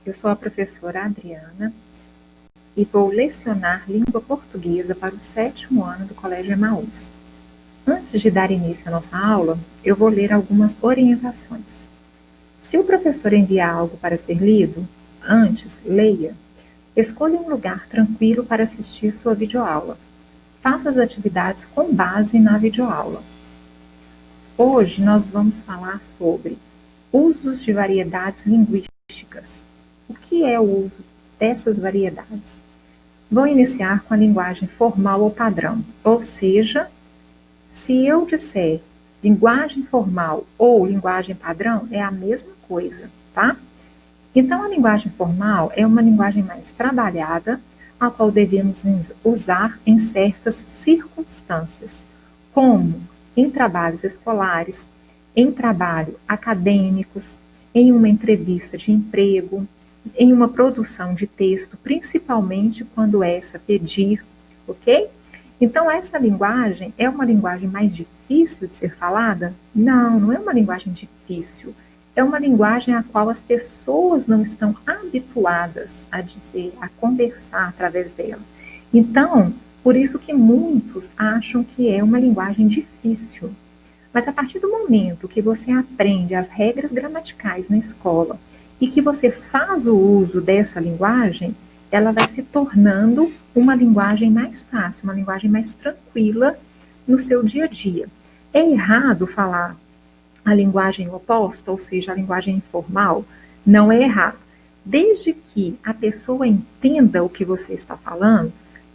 Eu sou a professora Adriana e vou lecionar língua portuguesa para o 7º ano do Colégio Emaús. Antes de dar início à nossa aula, eu vou ler algumas orientações. Se o professor enviar algo para ser lido, antes, leia. Escolha um lugar tranquilo para assistir sua videoaula. Faça as atividades com base na videoaula. Hoje nós vamos falar sobre usos de variedades linguísticas. O que é o uso dessas variedades? Vou iniciar com a linguagem formal ou padrão, ou seja, se eu disser linguagem formal ou linguagem padrão, é a mesma coisa, tá? Então, a linguagem formal é uma linguagem mais trabalhada, a qual devemos usar em certas circunstâncias, como em trabalhos escolares, em trabalho acadêmicos, em uma entrevista de emprego, em uma produção de texto, principalmente quando essa pedir, ok? Então, essa linguagem é uma linguagem mais difícil de ser falada? Não, não é uma linguagem difícil. É uma linguagem a qual as pessoas não estão habituadas a dizer, a conversar através dela. Então, por isso que muitos acham que é uma linguagem difícil. Mas a partir do momento que você aprende as regras gramaticais na escola e que você faz o uso dessa linguagem, ela vai se tornando uma linguagem mais fácil, uma linguagem mais tranquila no seu dia a dia. É errado falar a linguagem oposta, ou seja, a linguagem informal? Não é errado. Desde que a pessoa entenda o que você está falando,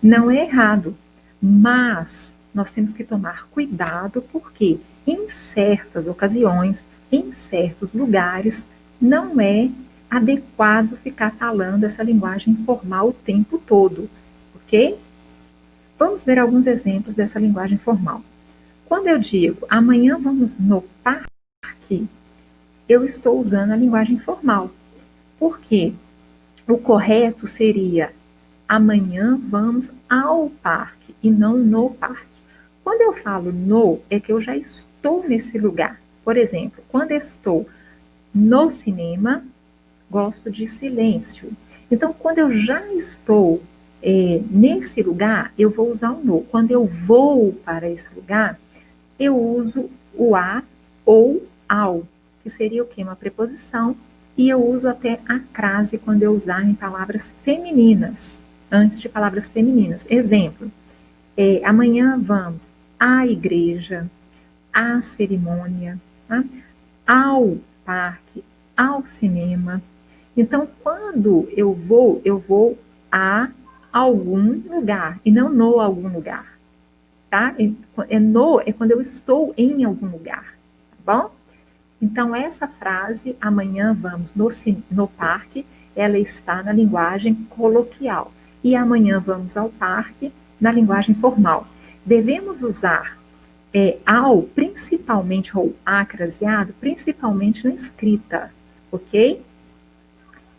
não é errado. Mas nós temos que tomar cuidado porque em certas ocasiões, em certos lugares, não é adequado ficar falando essa linguagem formal o tempo todo, ok? Vamos ver alguns exemplos dessa linguagem formal. Quando eu digo amanhã vamos no parque, eu estou usando a linguagem formal. Por quê? O correto seria amanhã vamos ao parque e não no parque. Quando eu falo no, é que eu já estou nesse lugar. Por exemplo, quando estou no cinema, gosto de silêncio. Então, quando eu já estou nesse lugar, eu vou usar o no. Quando eu vou para esse lugar, eu uso o a ou ao, que seria o quê? Uma preposição, e eu uso até a crase quando eu usar em palavras femininas, antes de palavras femininas. Exemplo, amanhã vamos à igreja, à cerimônia, tá? Ao parque, ao cinema. Então, quando eu vou a algum lugar e não no algum lugar, tá? No é quando eu estou em algum lugar, tá bom? Então, essa frase, amanhã vamos no parque, ela está na linguagem coloquial. E amanhã vamos ao parque, na linguagem formal. Devemos usar ao, principalmente, ou a craseado, principalmente na escrita, ok?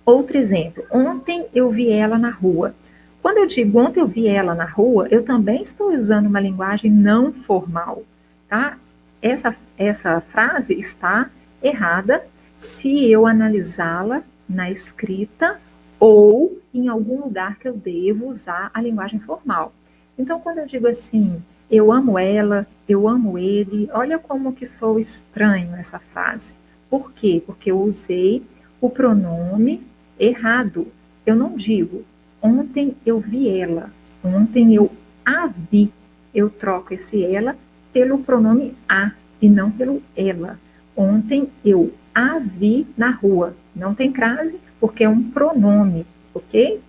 Outro exemplo, ontem eu vi ela na rua. Quando eu digo ontem eu vi ela na rua, eu também estou usando uma linguagem não formal, tá? Essa frase está errada se eu analisá-la na escrita ou em algum lugar que eu devo usar a linguagem formal. Então, quando eu digo assim, eu amo ela, eu amo ele, olha como que sou estranho essa frase. Por quê? Porque eu usei o pronome errado. Eu não digo ontem eu vi ela, ontem eu a vi. Eu troco esse ela pelo pronome a e não pelo ela. Ontem eu a vi na rua. Não tem crase porque é um pronome, ok?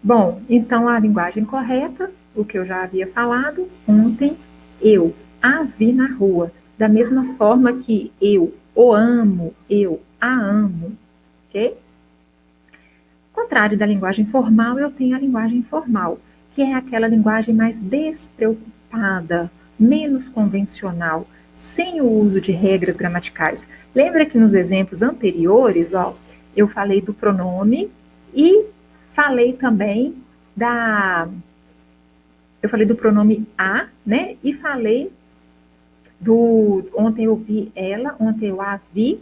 Bom, então a linguagem correta, o que eu já havia falado, ontem eu a vi na rua. Da mesma forma que eu o amo, eu a amo, ok? Ao contrário da linguagem formal, eu tenho a linguagem informal, que é aquela linguagem mais despreocupada, menos convencional, sem o uso de regras gramaticais. Lembra que nos exemplos anteriores, eu falei do pronome e falei também eu falei do pronome a, né? E falei ontem eu vi ela, ontem eu a vi.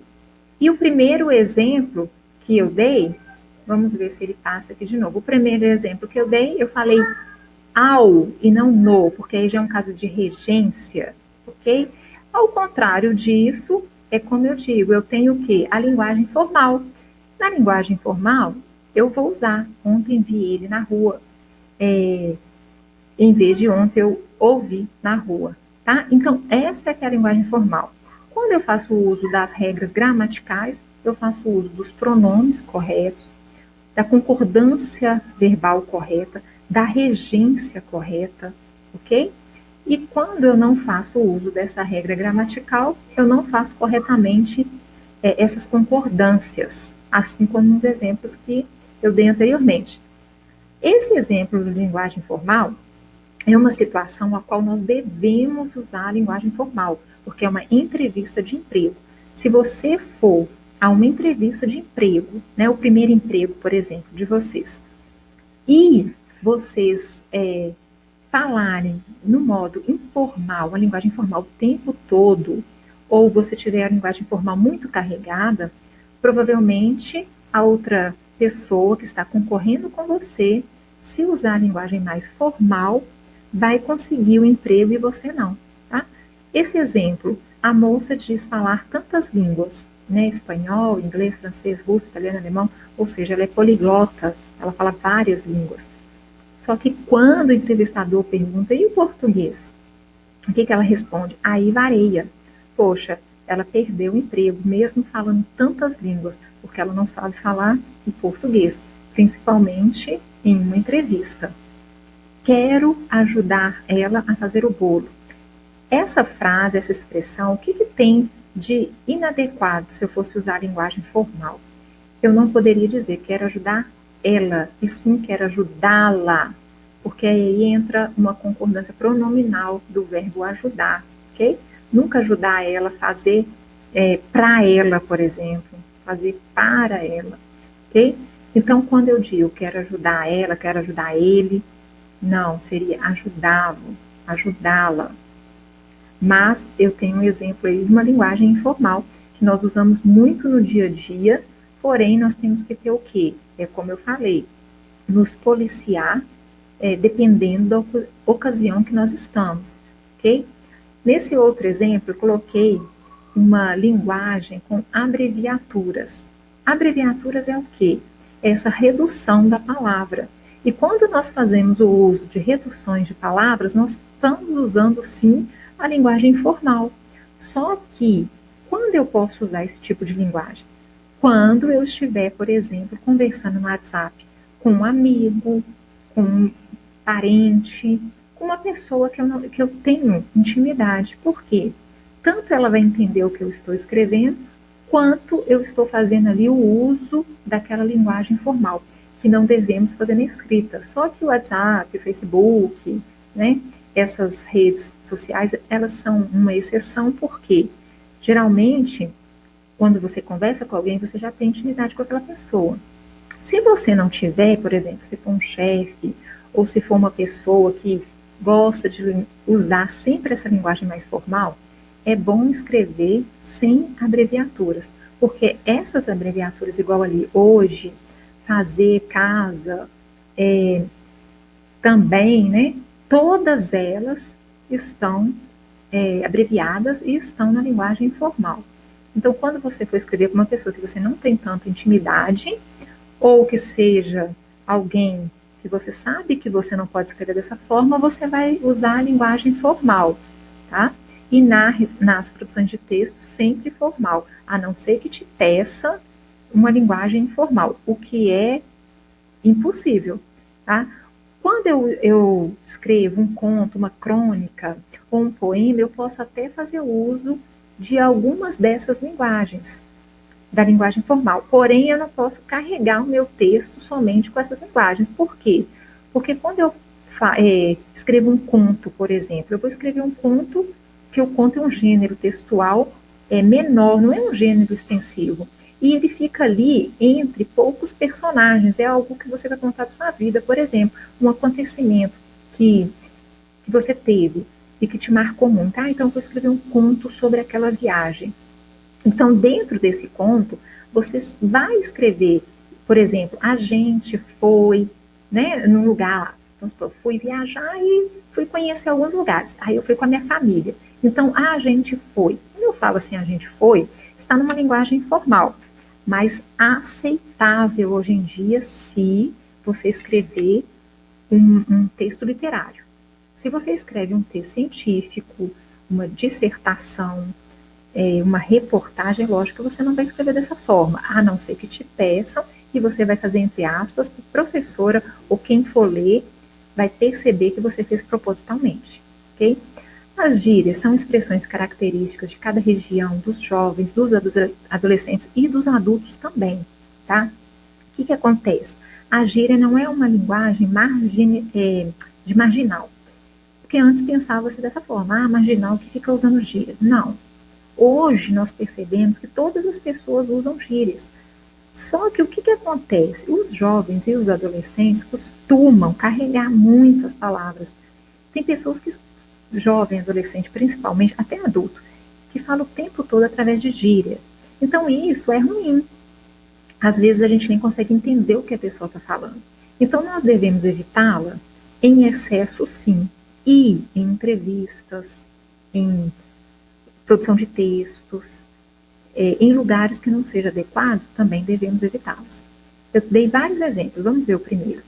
E o primeiro exemplo que eu dei, vamos ver se ele passa aqui de novo. O primeiro exemplo que eu dei, eu falei ao e não no, porque aí já é um caso de regência, ok? Ao contrário disso, é como eu digo, eu tenho o quê? A linguagem formal. Na linguagem formal, eu vou usar. Ontem vi ele na rua, em vez de ontem eu ouvi na rua, tá? Então, essa é que é a linguagem formal. Quando eu faço uso das regras gramaticais, eu faço uso dos pronomes corretos, da concordância verbal correta, da regência correta, ok? E quando eu não faço uso dessa regra gramatical, eu não faço corretamente essas concordâncias, assim como nos exemplos que eu dei anteriormente. Esse exemplo de linguagem formal é uma situação a qual nós devemos usar a linguagem formal, porque é uma entrevista de emprego. Se você for a uma entrevista de emprego, né, o primeiro emprego, por exemplo, de vocês, e vocês falarem no modo informal, a linguagem informal o tempo todo, ou você tiver a linguagem formal muito carregada, provavelmente a outra pessoa que está concorrendo com você, se usar a linguagem mais formal, vai conseguir o emprego e você não, tá? Esse exemplo, a moça diz falar tantas línguas, né? Espanhol, inglês, francês, russo, italiano, alemão, ou seja, ela é poliglota, ela fala várias línguas. Só que quando o entrevistador pergunta, e o português? O que ela responde? Aí varia. Poxa, ela perdeu o emprego, mesmo falando tantas línguas, porque ela não sabe falar o português, principalmente em uma entrevista. Quero ajudar ela a fazer o bolo. Essa frase, essa expressão, o que tem de inadequado se eu fosse usar a linguagem formal? Eu não poderia dizer quero ajudar ela, e sim quero ajudá-la, porque aí entra uma concordância pronominal do verbo ajudar, ok? Nunca ajudar ela a fazer para ela, por exemplo, fazer para ela, ok? Então, quando eu digo quero ajudar ela, quero ajudar ele, não, seria ajudá-lo, ajudá-la. Mas eu tenho um exemplo aí de uma linguagem informal que nós usamos muito no dia a dia, porém nós temos que ter o quê? É como eu falei, nos policiar, dependendo da ocasião que nós estamos, ok? Nesse outro exemplo, eu coloquei uma linguagem com abreviaturas. Abreviaturas é o quê? Essa redução da palavra. E quando nós fazemos o uso de reduções de palavras, nós estamos usando sim a linguagem formal. Só que quando eu posso usar esse tipo de linguagem? Quando eu estiver, por exemplo, conversando no WhatsApp com um amigo, com um parente, com uma pessoa que eu tenho intimidade. Por quê? Tanto ela vai entender o que eu estou escrevendo, quanto eu estou fazendo ali o uso daquela linguagem formal, que não devemos fazer na escrita. Só que o WhatsApp, o Facebook, né, essas redes sociais, elas são uma exceção, porque geralmente, quando você conversa com alguém, você já tem intimidade com aquela pessoa. Se você não tiver, por exemplo, se for um chefe, ou se for uma pessoa que gosta de usar sempre essa linguagem mais formal, é bom escrever sem abreviaturas, porque essas abreviaturas, igual ali, hoje, fazer, casa, também, né, todas elas estão abreviadas e estão na linguagem formal. Então, quando você for escrever com uma pessoa que você não tem tanta intimidade, ou que seja alguém que você sabe que você não pode escrever dessa forma, você vai usar a linguagem formal, tá? E nas produções de texto, sempre formal, a não ser que te peça uma linguagem informal, o que é impossível, tá? Quando eu escrevo um conto, uma crônica ou um poema, eu posso até fazer uso de algumas dessas linguagens, da linguagem formal. Porém, eu não posso carregar o meu texto somente com essas linguagens. Por quê? Porque quando eu escrevo um conto, por exemplo, eu vou escrever um conto, que o conto é um gênero textual menor, não é um gênero extensivo. E ele fica ali entre poucos personagens. É algo que você vai contar da sua vida, por exemplo, um acontecimento que você teve e que te marcou muito. Ah, então eu vou escrever um conto sobre aquela viagem. Então, dentro desse conto, você vai escrever, por exemplo, a gente foi, né, num lugar lá. Vamos supor, fui viajar e fui conhecer alguns lugares. Aí eu fui com a minha família. Então, a gente foi. Quando eu falo assim, a gente foi, está numa linguagem formal, mas aceitável hoje em dia se você escrever um texto literário. Se você escreve um texto científico, uma dissertação, uma reportagem, lógico que você não vai escrever dessa forma, a não ser que te peçam e você vai fazer entre aspas, a professora ou quem for ler vai perceber que você fez propositalmente, ok? As gírias são expressões características de cada região, dos jovens, dos adolescentes e dos adultos também, tá? O que que acontece? A gíria não é uma linguagem de marginal, porque antes pensava-se dessa forma, marginal que fica usando gíria. Não. Hoje nós percebemos que todas as pessoas usam gírias. Só que o que que acontece? Os jovens e os adolescentes costumam carregar muitas palavras. Tem pessoas que, jovem, adolescente, principalmente, até adulto, que falam o tempo todo através de gíria. Então isso é ruim. Às vezes a gente nem consegue entender o que a pessoa está falando. Então nós devemos evitá-la em excesso, sim. E em entrevistas, em produção de textos, em lugares que não seja adequado, também devemos evitá-las. Eu dei vários exemplos, vamos ver o primeiro.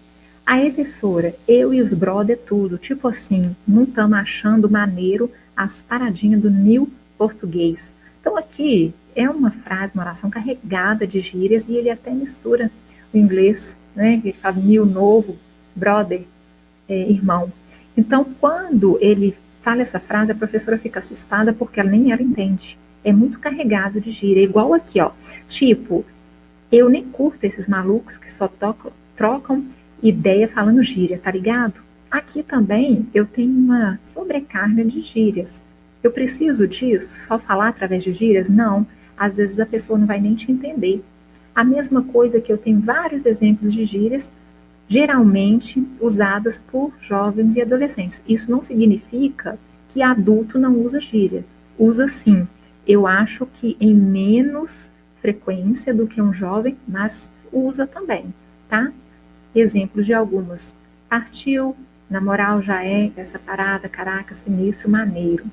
A professora, eu e os brother tudo, tipo assim, não estamos achando maneiro as paradinhas do new português. Então aqui é uma frase, uma oração carregada de gírias e ele até mistura o inglês, né? Ele fala new, novo, brother, irmão. Então quando ele fala essa frase, a professora fica assustada porque nem ela entende. É muito carregado de gíria, igual aqui, ó. Tipo, eu nem curto esses malucos que só trocam ideia falando gíria, tá ligado? Aqui também eu tenho uma sobrecarga de gírias. Eu preciso disso? Só falar através de gírias? Não. Às vezes a pessoa não vai nem te entender. A mesma coisa que eu tenho vários exemplos de gírias, geralmente usadas por jovens e adolescentes. Isso não significa que adulto não usa gíria. Usa sim. Eu acho que em menos frequência do que um jovem, mas usa também, tá? Exemplos de algumas. Partiu, na moral já é essa parada, caraca, sinistro, maneiro.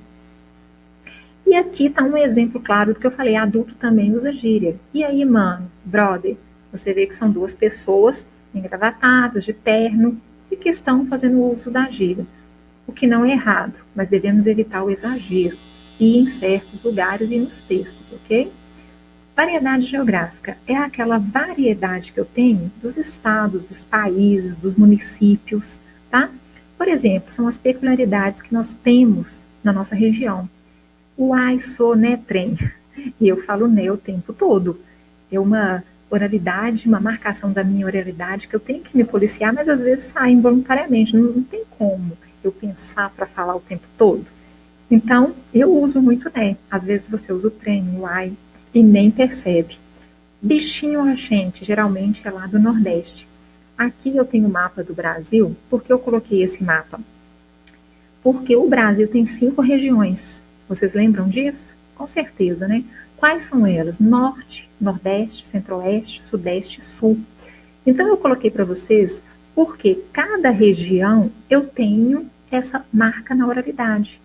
E aqui tá um exemplo claro do que eu falei, adulto também usa gíria. E aí, mano, brother, você vê que são duas pessoas engravatadas, de terno, e que estão fazendo uso da gíria. O que não é errado, mas devemos evitar o exagero, e em certos lugares e nos textos, ok? Variedade geográfica é aquela variedade que eu tenho dos estados, dos países, dos municípios, tá? Por exemplo, são as peculiaridades que nós temos na nossa região. O ai, sou, né, trem. E eu falo né o tempo todo. É uma oralidade, uma marcação da minha oralidade que eu tenho que me policiar, mas às vezes sai involuntariamente. Não tem como eu pensar para falar o tempo todo. Então, eu uso muito né. Às vezes você usa o trem, o ai, e nem percebe. Bichinho rachente, geralmente é lá do Nordeste. Aqui eu tenho o mapa do Brasil. Por que eu coloquei esse mapa? Porque o Brasil tem 5 regiões. Vocês lembram disso? Com certeza, né? Quais são elas? Norte, Nordeste, Centro-Oeste, Sudeste e Sul. Então eu coloquei para vocês porque cada região eu tenho essa marca na oralidade.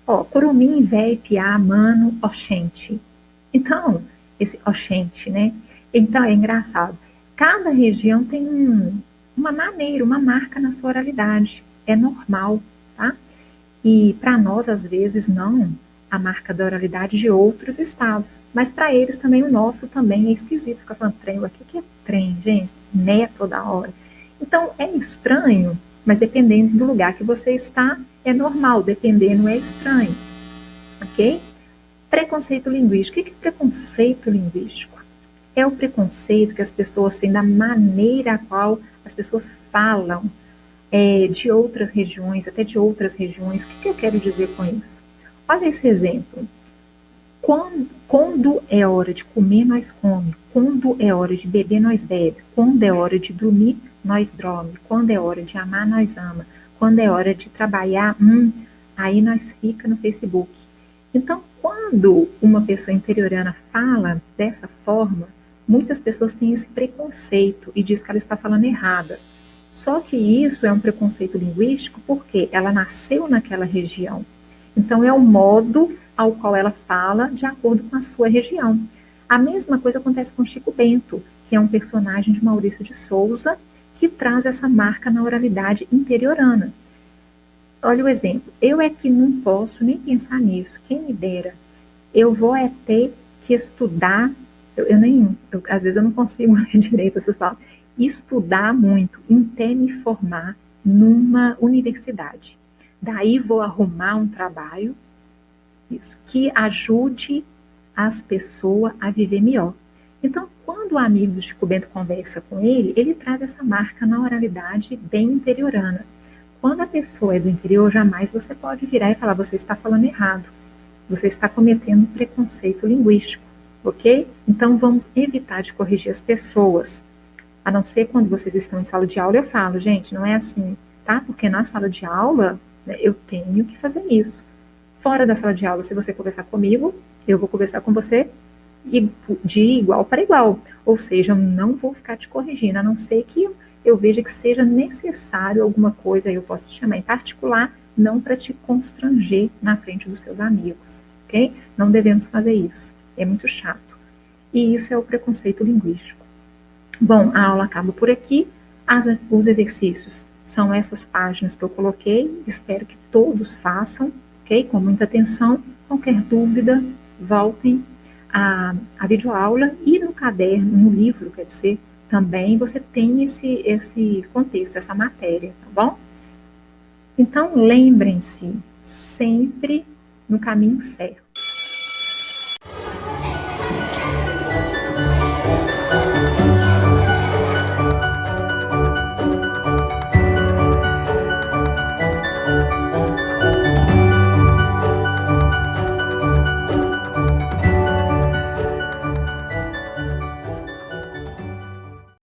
Ó, curumim, véi, piá, mano, oxente. Então, esse oxente, né? Então é engraçado. Cada região tem uma maneira, uma marca na sua oralidade. É normal, tá? E para nós, às vezes, não a marca da oralidade de outros estados. Mas para eles também, o nosso também é esquisito. Ficar falando trem, o que é trem, gente? Né toda hora. Então, é estranho, mas dependendo do lugar que você está, é normal. Dependendo, é estranho. Ok? Preconceito linguístico. O que é preconceito linguístico? É o preconceito que as pessoas têm da maneira a qual as pessoas falam de outras regiões, até de outras regiões. O que eu quero dizer com isso? Olha esse exemplo. Quando é hora de comer, nós come. Quando é hora de beber, nós bebe. Quando é hora de dormir, nós dorme. Quando é hora de amar, nós ama. Quando é hora de trabalhar, aí nós fica no Facebook. Então, quando uma pessoa interiorana fala dessa forma, muitas pessoas têm esse preconceito e diz que ela está falando errada. Só que isso é um preconceito linguístico porque ela nasceu naquela região. Então, é o modo ao qual ela fala de acordo com a sua região. A mesma coisa acontece com Chico Bento, que é um personagem de Maurício de Souza, que traz essa marca na oralidade interiorana. Olha o exemplo. Eu é que não posso nem pensar nisso. Quem me dera. Eu vou é ter que estudar. Às vezes eu não consigo ler direito essas palavras. Estudar muito, até me formar numa universidade. Daí vou arrumar um trabalho, isso, que ajude as pessoas a viver melhor. Então, quando o amigo do Chico Bento conversa com ele traz essa marca na oralidade bem interiorana. Quando a pessoa é do interior, jamais você pode virar e falar, você está falando errado. Você está cometendo preconceito linguístico, ok? Então, vamos evitar de corrigir as pessoas. A não ser quando vocês estão em sala de aula, eu falo, gente, não é assim, tá? Porque na sala de aula, né, eu tenho que fazer isso. Fora da sala de aula, se você conversar comigo, eu vou conversar com você de igual para igual. Ou seja, eu não vou ficar te corrigindo, a não ser que eu veja que seja necessário alguma coisa, eu posso te chamar em particular, não para te constranger na frente dos seus amigos, ok? Não devemos fazer isso, é muito chato. E isso é o preconceito linguístico. Bom, a aula acaba por aqui. Os exercícios são essas páginas que eu coloquei. Espero que todos façam, ok? Com muita atenção. Qualquer dúvida, voltem à videoaula e no caderno, no livro, quer dizer, também você tem esse contexto, essa matéria, tá bom? Então, lembrem-se sempre no caminho certo.